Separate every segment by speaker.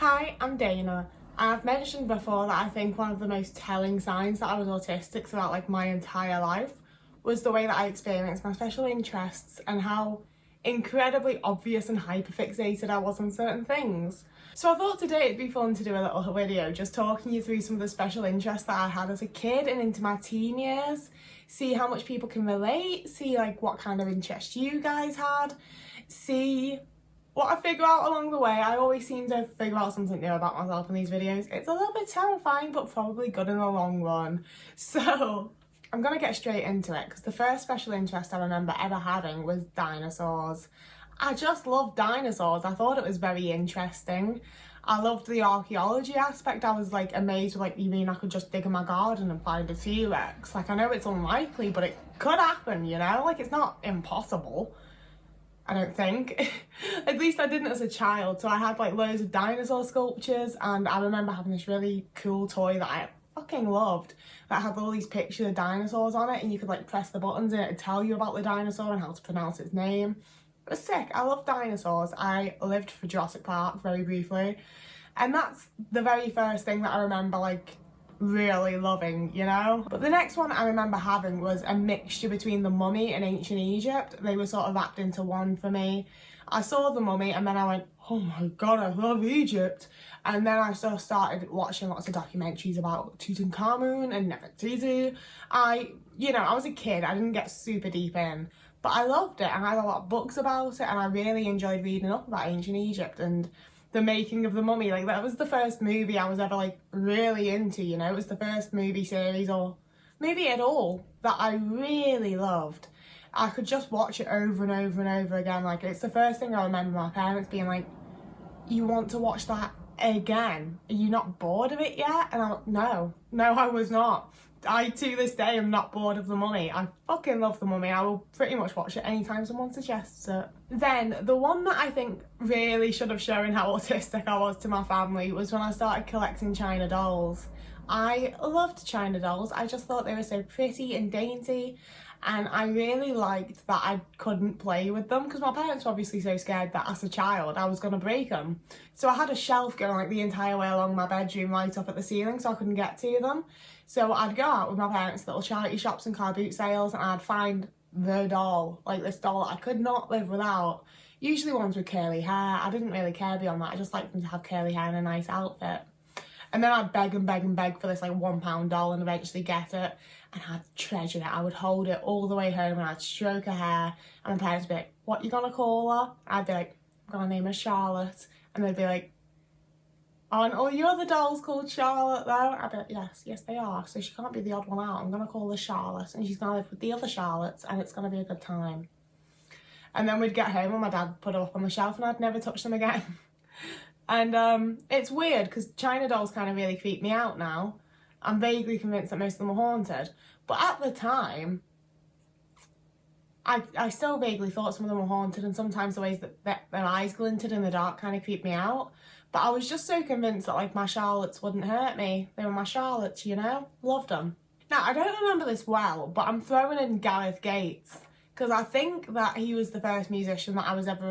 Speaker 1: Hi, I'm Dana. I've mentioned before that I think one of the most telling signs that I was autistic throughout my entire life was the way that I experienced my special interests and how incredibly obvious and hyperfixated I was on certain things. So I thought today it'd be fun to do a little video just talking you through some of the special interests that I had as a kid and into my teen years, see how much people can relate, see what kind of interest you guys had, see what I figure out along the way. I always seem to figure out something new about myself in these videos. It's a little bit terrifying, but probably good in the long run. So I'm gonna get straight into it because the first special interest I remember ever having was dinosaurs. I just loved dinosaurs. I thought it was very interesting. I loved the archaeology aspect. I was amazed with you mean I could just dig in my garden and find a T-Rex? I know it's unlikely, but it could happen, you know? It's not impossible. I don't think. At least I didn't as a child. So I had loads of dinosaur sculptures, and I remember having this really cool toy that I fucking loved that had all these pictures of dinosaurs on it, and you could press the buttons and it would tell you about the dinosaur and how to pronounce its name. It was sick. I love dinosaurs. I lived for Jurassic Park very briefly, and that's the very first thing that I remember really loving, you know? But the next one I remember having was a mixture between The Mummy and Ancient Egypt. They were sort of wrapped into one for me. I saw The Mummy and then I went, oh my god, I love Egypt. And then I sort of started watching lots of documentaries about Tutankhamun and Nefertiti. I was a kid, I didn't get super deep in, but I loved it and I had a lot of books about it, and I really enjoyed reading up about Ancient Egypt and the making of The Mummy. That was the first movie I was ever really into, you know? It was the first movie series, or maybe at all, that I really loved. I could just watch it over and over and over again. It's the first thing I remember my parents being like, you want to watch that again? Are you not bored of it yet? And I'm like, no, I was not. I, to this day, am not bored of The Mummy. I fucking love The Mummy. I will pretty much watch it anytime someone suggests it. Then, the one that I think really should have shown how autistic I was to my family was when I started collecting China dolls. I loved China dolls. I just thought they were so pretty and dainty, and I really liked that I couldn't play with them because my parents were obviously so scared that as a child I was going to break them. So I had a shelf going the entire way along my bedroom, right up at the ceiling, so I couldn't get to them. So I'd go out with my parents to little charity shops and car boot sales, and I'd find the doll, this doll that I could not live without. Usually ones with curly hair. I didn't really care beyond that. I just liked them to have curly hair and a nice outfit. And then I'd beg and beg and beg for this £1 doll and eventually get it, and I'd treasure it. I would hold it all the way home and I'd stroke her hair, and my parents would be like, what you gonna call her? I'd be like, I'm gonna name her Charlotte. And they'd be like, aren't all your other dolls called Charlotte though? I'd be like, yes they are, so she can't be the odd one out. I'm gonna call her Charlotte, and she's gonna live with the other Charlottes, and it's gonna be a good time. And then we'd get home and my dad would put her up on the shelf and I'd never touch them again. And it's weird because China dolls kind of really creep me out now. I'm vaguely convinced that most of them are haunted, but at the time I still vaguely thought some of them were haunted, and sometimes the ways that their eyes glinted in the dark kind of creeped me out. But I was just so convinced that my Charlottes wouldn't hurt me. They were my Charlottes, you know? Loved them. Now, I don't remember this well, but I'm throwing in Gareth Gates because I think that he was the first musician that I was ever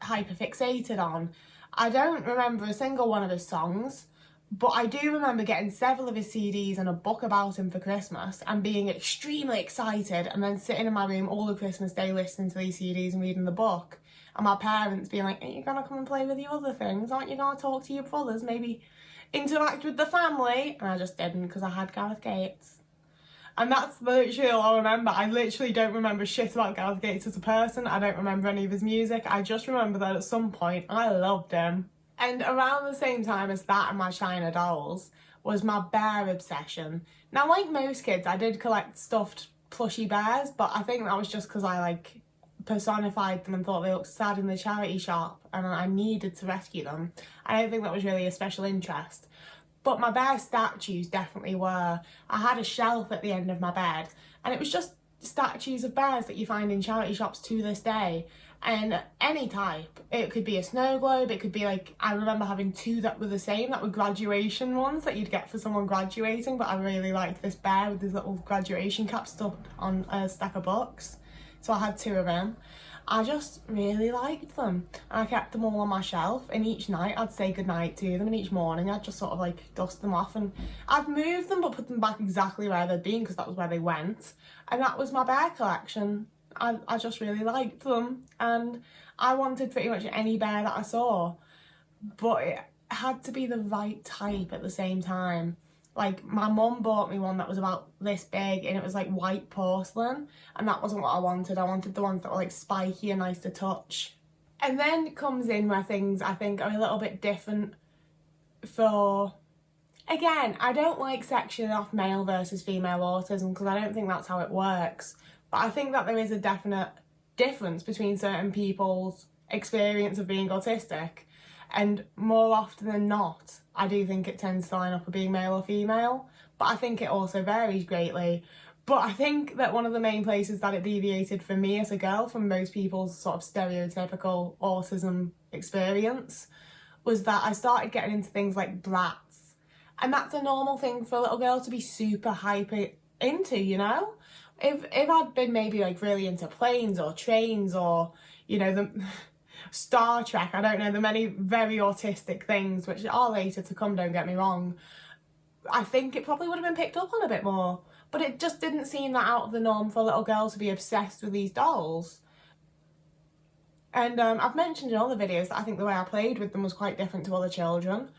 Speaker 1: hyperfixated on. I don't remember a single one of his songs, but I do remember getting several of his CDs and a book about him for Christmas and being extremely excited, and then sitting in my room all of Christmas Day listening to these CDs and reading the book. And my parents being like, aren't you going to come and play with your other things? Aren't you going to talk to your brothers? Maybe interact with the family? And I just didn't because I had Gareth Gates. And that's literally all I remember. I literally don't remember shit about Gareth Gates as a person. I don't remember any of his music. I just remember that at some point I loved him. And around the same time as that and my China dolls was my bear obsession. Now, like most kids, I did collect stuffed plushy bears, but I think that was just because I personified them and thought they looked sad in the charity shop and I needed to rescue them. I don't think that was really a special interest. But my bear statues definitely were. I had a shelf at the end of my bed and it was just statues of bears that you find in charity shops to this day. And any type. It could be a snow globe, it could be I remember having two that were the same, that were graduation ones that you'd get for someone graduating, but I really liked this bear with his little graduation cap stuck on a stack of books. So I had two of them. I just really liked them. And I kept them all on my shelf, and each night I'd say goodnight to them, and each morning I'd just sort of like dust them off, and I'd move them but put them back exactly where they'd been because that was where they went. And that was my bear collection. I just really liked them, and I wanted pretty much any bear that I saw, but it had to be the right type at the same time. Like, my mum bought me one that was about this big, and it was like white porcelain, and that wasn't what I wanted. I wanted the ones that were like spiky and nice to touch. And then comes in where things I think are a little bit different for, again, I don't like sectioning off male versus female autism because I don't think that's how it works. But I think that there is a definite difference between certain people's experience of being autistic. And more often than not, I do think it tends to line up with being male or female, but I think it also varies greatly. But I think that one of the main places that it deviated for me as a girl from most people's sort of stereotypical autism experience was that I started getting into things like brats. And that's a normal thing for a little girl to be super hyper into, you know? If I'd been maybe like really into planes or trains or, you know, the Star Trek, I don't know, the many very autistic things which are later to come, don't get me wrong, I think it probably would have been picked up on a bit more. But it just didn't seem that out of the norm for a little girl to be obsessed with these dolls. And I've mentioned in other videos that I think the way I played with them was quite different to other children,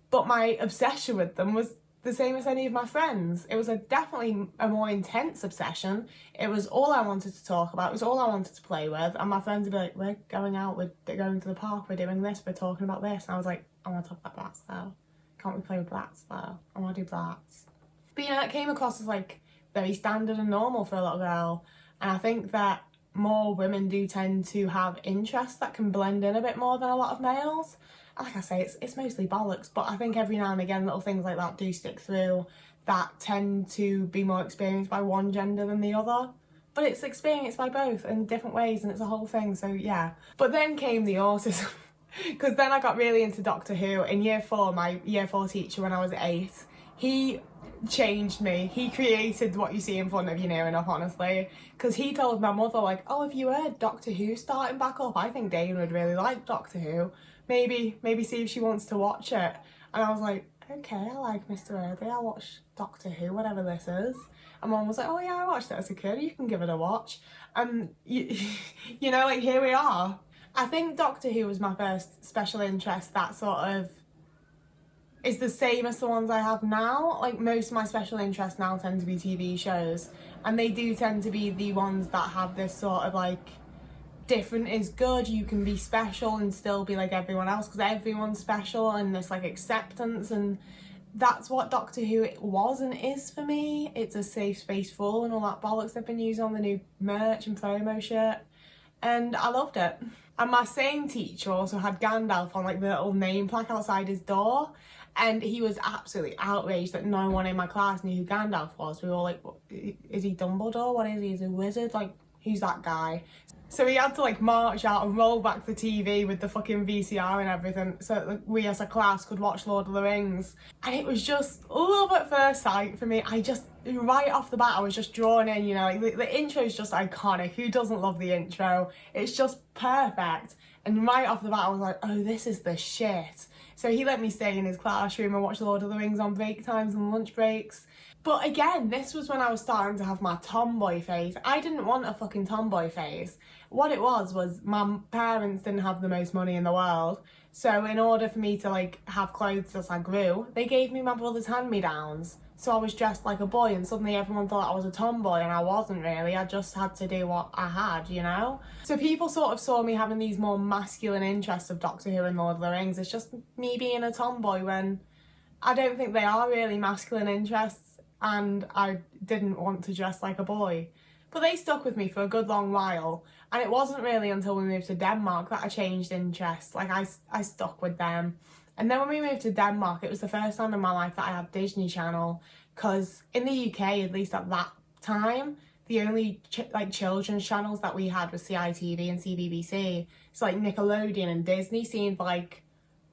Speaker 1: but my obsession with them was the same as any of my friends. It was definitely a more intense obsession. It was all I wanted to talk about. It was all I wanted to play with. And my friends would be like, we're going out, we're going to the park, we're doing this, we're talking about this. And I was like, I want to talk about brats though. Can't we play with brats though? I want to do brats. But you know, it came across as like very standard and normal for a little girl. And I think that more women do tend to have interests that can blend in a bit more than a lot of males. Like I say, it's mostly bollocks, but I think every now and again little things like that do stick through that tend to be more experienced by one gender than the other. But it's experienced by both in different ways, and it's a whole thing, so yeah. But then came the autism, because then I got really into Doctor Who. In year 4, my year 4 teacher when I was 8, he changed me. He created what you see in front of you near enough, honestly, because he told my mother, like, oh, have you heard Doctor Who starting back up? I think Dane would really like Doctor Who. Maybe see if she wants to watch it. And I was like, okay, I like Mr. Earthy, I'll watch Doctor Who, whatever this is. And Mum was like, oh yeah, I watched it as a kid, you can give it a watch. And you know, like, here we are. I think Doctor Who was my first special interest that sort of is the same as the ones I have now. Like, most of my special interests now tend to be TV shows, and they do tend to be the ones that have this sort of like, different is good, you can be special and still be like everyone else because everyone's special, and this like acceptance, and that's what Doctor Who was and is for me. It's a safe space for all and all that bollocks they've been using on the new merch and promo shit, and I loved it. And my same teacher also had Gandalf on like the little name plaque outside his door, and he was absolutely outraged that no one in my class knew who Gandalf was. We were all like, is he Dumbledore? What is he? Is he a wizard? Like, who's that guy? So he had to like march out and roll back the TV with the fucking VCR and everything so that we as a class could watch Lord of the Rings. And it was just love at first sight for me. I just, right off the bat, I was just drawn in, you know, like the intro is just iconic. Who doesn't love the intro? It's just perfect. And right off the bat, I was like, oh, this is the shit. So he let me stay in his classroom and watch Lord of the Rings on break times and lunch breaks. But again, this was when I was starting to have my tomboy phase. I didn't want a fucking tomboy phase. What it was my parents didn't have the most money in the world. So in order for me to like have clothes as I grew, they gave me my brother's hand-me-downs. So I was dressed like a boy, and suddenly everyone thought I was a tomboy, and I wasn't really. I just had to do what I had, you know? So people sort of saw me having these more masculine interests of Doctor Who and Lord of the Rings. It's just me being a tomboy when I don't think they are really masculine interests, and I didn't want to dress like a boy. But they stuck with me for a good long while, and it wasn't really until we moved to Denmark that I changed interests. Like, I stuck with them. And then when we moved to Denmark, it was the first time in my life that I had Disney Channel, because in the UK, at least at that time, the only children's channels that we had was CITV and CBBC. So like Nickelodeon and Disney seemed like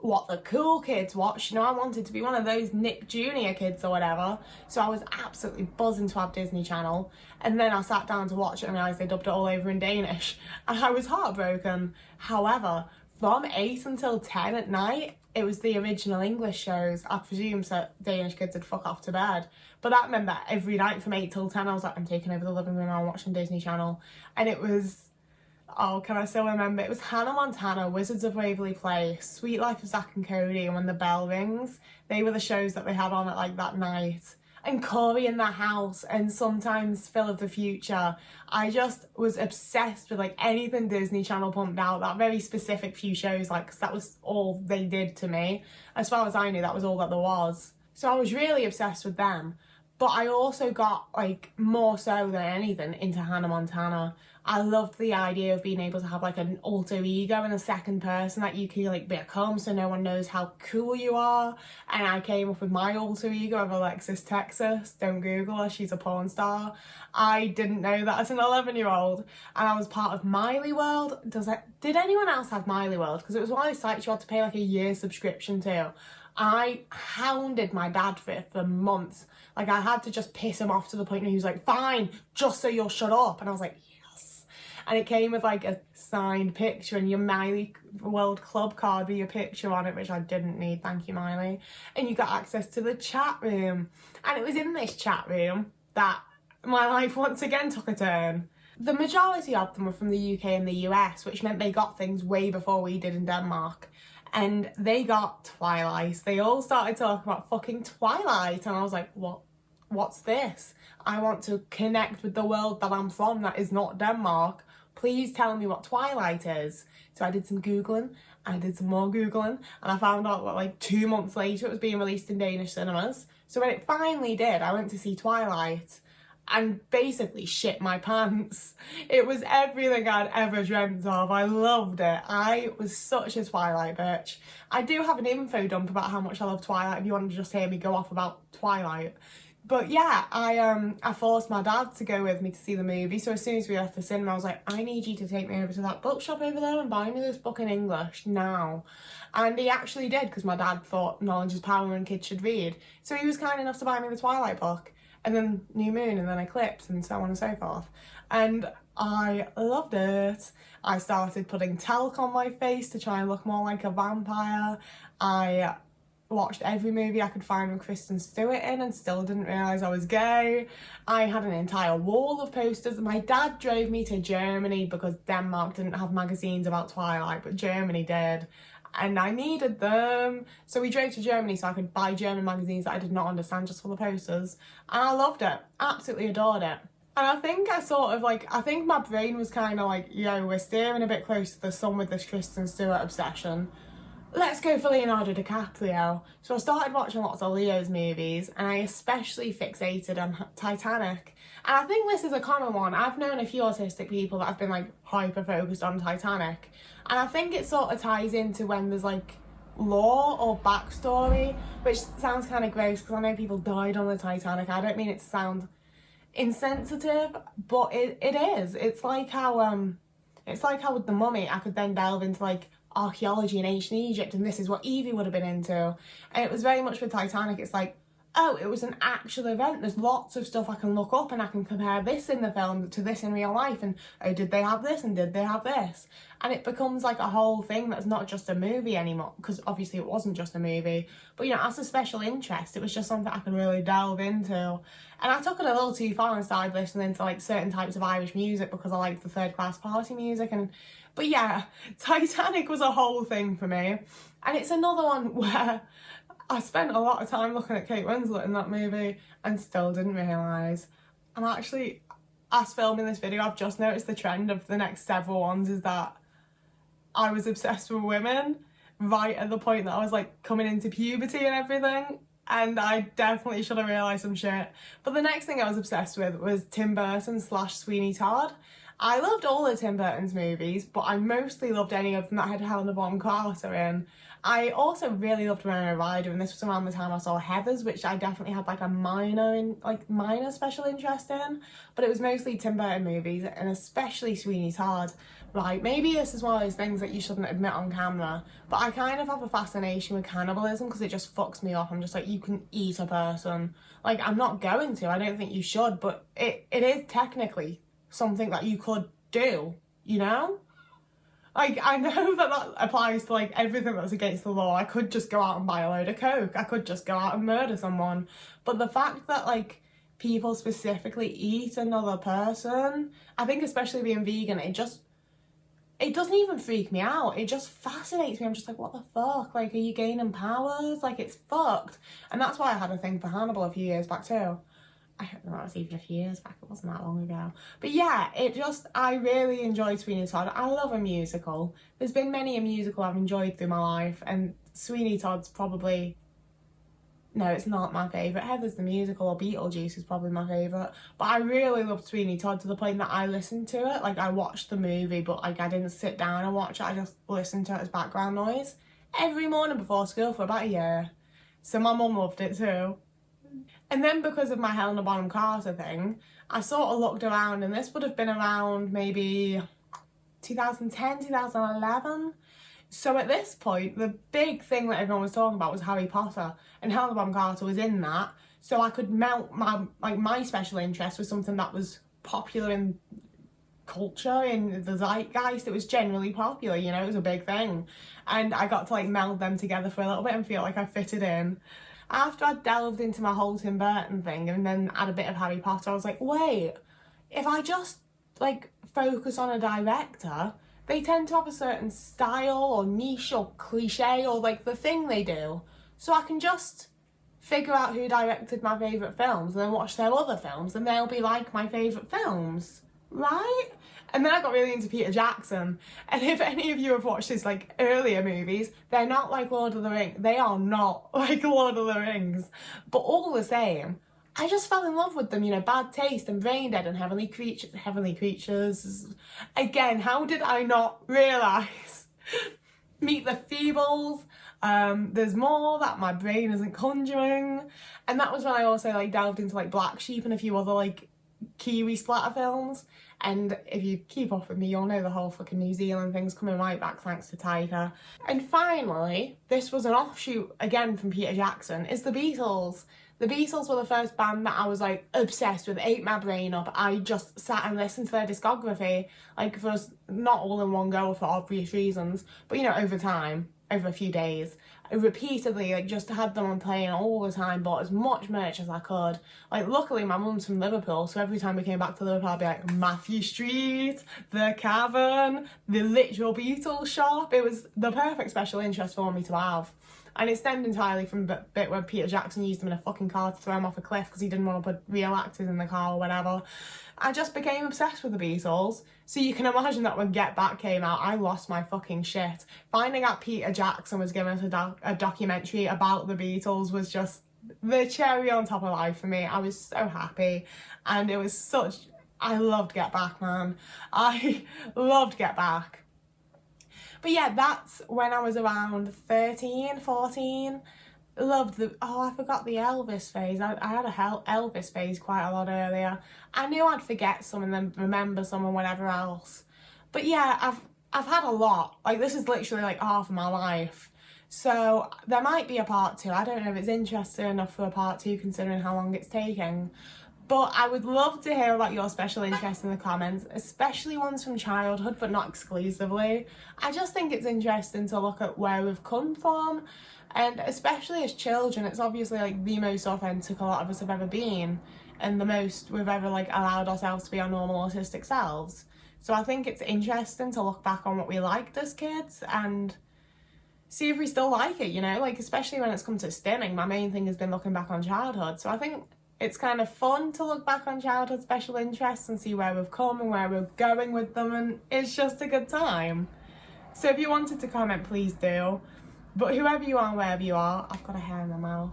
Speaker 1: what the cool kids watch. You know, I wanted to be one of those Nick Jr. kids or whatever. So I was absolutely buzzing to have Disney Channel. And then I sat down to watch it and realised they dubbed it all over in Danish. And I was heartbroken. However, from 8 until 10 at night, it was the original English shows. I presume that Danish kids would fuck off to bed. But that meant that every night from 8 till 10, I was like, I'm taking over the living room, I'm watching Disney Channel. And it was... oh, can I still remember? It was Hannah Montana, Wizards of Waverly Place, Sweet Life of Zack and Cody, and When the Bell Rings. They were the shows that they had on at like that night. And Corey in the House, and sometimes Phil of the Future. I just was obsessed with like anything Disney Channel pumped out, that very specific few shows, like, because that was all they did to me. As far as I knew, that was all that there was. So I was really obsessed with them. But I also got, like, more so than anything, into Hannah Montana. I loved the idea of being able to have, like, an alter ego and a second person that you can, like, become so no one knows how cool you are. And I came up with my alter ego of Alexis Texas. Don't Google her, she's a porn star. I didn't know that as an 11-year-old. And I was part of Miley World. Did anyone else have Miley World? Because it was one of those sites you had to pay, like, a year's subscription to. I hounded my dad for it for months. Like, I had to just piss him off to the point where he was like, fine, just so you'll shut up. And I was like, yes. And it came with like a signed picture and your Miley World Club card with your picture on it, which I didn't need, thank you Miley. And you got access to the chat room. And it was in this chat room that my life once again took a turn. The majority of them were from the UK and the US, which meant they got things way before we did in Denmark. And they got Twilight. They all started talking about fucking Twilight. And I was like, what's this? I want to connect with the world that I'm from that is not Denmark. Please tell me what Twilight is. So I did some Googling, and I did some more Googling, and I found out that like 2 months later it was being released in Danish cinemas. So when it finally did, I went to see Twilight and basically shit my pants. It was everything I'd ever dreamt of. I loved it. I was such a Twilight bitch. I do have an info dump about how much I love Twilight if you want to just hear me go off about Twilight. But yeah, I forced my dad to go with me to see the movie. So as soon as we left the cinema, I was like, I need you to take me over to that bookshop over there and buy me this book in English now. And he actually did, because my dad thought knowledge is power and kids should read. So he was kind enough to buy me the Twilight book. And then New Moon, and then Eclipse, and so on and so forth. And I loved it. I started putting talc on my face to try and look more like a vampire. I watched every movie I could find with Kristen Stewart in and still didn't realise I was gay. I had an entire wall of posters. My dad drove me to Germany because Denmark didn't have magazines about Twilight, but Germany did. And I needed them. So we drove to Germany so I could buy German magazines that I did not understand just for the posters. And I loved it. Absolutely adored it. And I think I think my brain was kind of like, yo, we're steering a bit close to the sun with this Kristen Stewart obsession. Let's go for Leonardo DiCaprio. So I started watching lots of Leo's movies, and I especially fixated on Titanic. And I think this is a common one. I've known a few autistic people that have been like hyper focused on Titanic. And I think it sort of ties into when there's like lore or backstory, which sounds kind of gross because I know people died on the Titanic. I don't mean it to sound insensitive, but it is. It's like how with the Mummy, I could then delve into like archaeology in ancient Egypt, and this is what Evie would have been into. And it was very much with Titanic, it's like, oh, it was an actual event. There's lots of stuff I can look up and I can compare this in the film to this in real life, and oh, did they have this and did they have this? And it becomes like a whole thing that's not just a movie anymore, because obviously it wasn't just a movie, but you know, as a special interest, it was just something I could really delve into. And I took it a little too far and started listening to like certain types of Irish music because I liked the third class party music. But yeah, Titanic was a whole thing for me. And it's another one where I spent a lot of time looking at Kate Winslet in that movie and still didn't realise. And actually, as filming this video, I've just noticed the trend of the next several ones is that I was obsessed with women right at the point that I was like coming into puberty and everything. And I definitely should have realised some shit. But the next thing I was obsessed with was Tim Burton / Sweeney Todd. I loved all of Tim Burton's movies, but I mostly loved any of them that had Helena Bonham Carter in. I also really loved Winona Ryder, and this was around the time I saw Heathers, which I definitely had like a minor special interest in, but it was mostly Tim Burton movies, and especially Sweeney Todd. Right, maybe this is one of those things that you shouldn't admit on camera, but I kind of have a fascination with cannibalism because it just fucks me off. I'm just like, you can eat a person. Like, I'm not going to, I don't think you should, but it is technically something that you could do, you know? Like, I know that applies to, like, everything that's against the law. I could just go out and buy a load of coke. I could just go out and murder someone. But the fact that, like, people specifically eat another person, I think especially being vegan, it doesn't even freak me out. It just fascinates me. I'm just like, what the fuck? Like, are you gaining powers? Like, it's fucked. And that's why I had a thing for Hannibal a few years back too. I don't know, it was even a few years back, it wasn't that long ago. But yeah, I really enjoyed Sweeney Todd. I love a musical. There's been many a musical I've enjoyed through my life, and Sweeney Todd's probably, no, it's not my favourite. Heathers the musical or Beetlejuice is probably my favourite. But I really loved Sweeney Todd to the point that I listened to it. Like, I watched the movie, but like, I didn't sit down and watch it. I just listened to it as background noise every morning before school for about a year. So my mum loved it too. And then because of my Helena Bonham Carter thing, I sort of looked around, and this would have been around maybe 2010, 2011. So at this point, the big thing that everyone was talking about was Harry Potter, and Helena Bonham Carter was in that. So I could melt my special interest with something that was popular in culture, in the zeitgeist. It was generally popular, you know, it was a big thing. And I got to like meld them together for a little bit and feel like I fitted in. After I delved into my whole Tim Burton thing and then add a bit of Harry Potter, I was like, wait, if I just like focus on a director, they tend to have a certain style or niche or cliche or like the thing they do. So I can just figure out who directed my favourite films and then watch their other films, and they'll be like my favourite films, right? And then I got really into Peter Jackson. And if any of you have watched his like earlier movies, they're not like Lord of the Rings. They are not like Lord of the Rings. But all the same, I just fell in love with them, you know, Bad Taste and Brain Dead and Heavenly Creatures. Again, how did I not realise? Meet the Feebles. There's more that my brain isn't conjuring. And that was when I also like delved into like Black Sheep and a few other like Kiwi splatter films. And if you keep up with me, you'll know the whole fucking New Zealand thing's coming right back thanks to Tiger. And finally, this was an offshoot again from Peter Jackson, is the Beatles. The Beatles were the first band that I was like obsessed with, ate my brain up. I just sat and listened to their discography, like for not all in one go for obvious reasons, but you know, over time, over a few days. I repeatedly like just had them on playing all the time, bought as much merch as I could. Like luckily my mum's from Liverpool, so every time we came back to Liverpool I'd be like, Matthew Street, the Cavern, the literal Beatles shop. It was the perfect special interest for me to have. And it stemmed entirely from the bit where Peter Jackson used them in a fucking car to throw him off a cliff because he didn't want to put real actors in the car or whatever. I just became obsessed with the Beatles. So you can imagine that when Get Back came out, I lost my fucking shit. Finding out Peter Jackson was giving us a documentary about the Beatles was just the cherry on top of life for me. I was so happy. And it was I loved Get Back, man. I loved Get Back. But yeah, that's when I was around 13, 14. Loved I forgot the Elvis phase. I had a Elvis phase quite a lot earlier. I knew I'd forget some and then remember some and whatever else. But yeah, I've had a lot. Like, this is literally like half of my life. So there might be a part 2. I don't know if it's interesting enough for a part 2 considering how long it's taking. But I would love to hear about your special interests in the comments, especially ones from childhood, but not exclusively. I just think it's interesting to look at where we've come from, and especially as children, it's obviously like the most authentic a lot of us have ever been, and the most we've ever like allowed ourselves to be our normal autistic selves. So I think it's interesting to look back on what we liked as kids and see if we still like it, you know, like especially when it's come to stimming. My main thing has been looking back on childhood, so I think it's kind of fun to look back on childhood special interests and see where we've come and where we're going with them, and it's just a good time. So if you wanted to comment, please do. But whoever you are, wherever you are, I've got a hair in my mouth.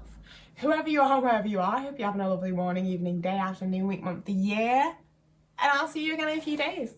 Speaker 1: Whoever you are, wherever you are, I hope you're having a lovely morning, evening, day, afternoon, week, month, year. And I'll see you again in a few days.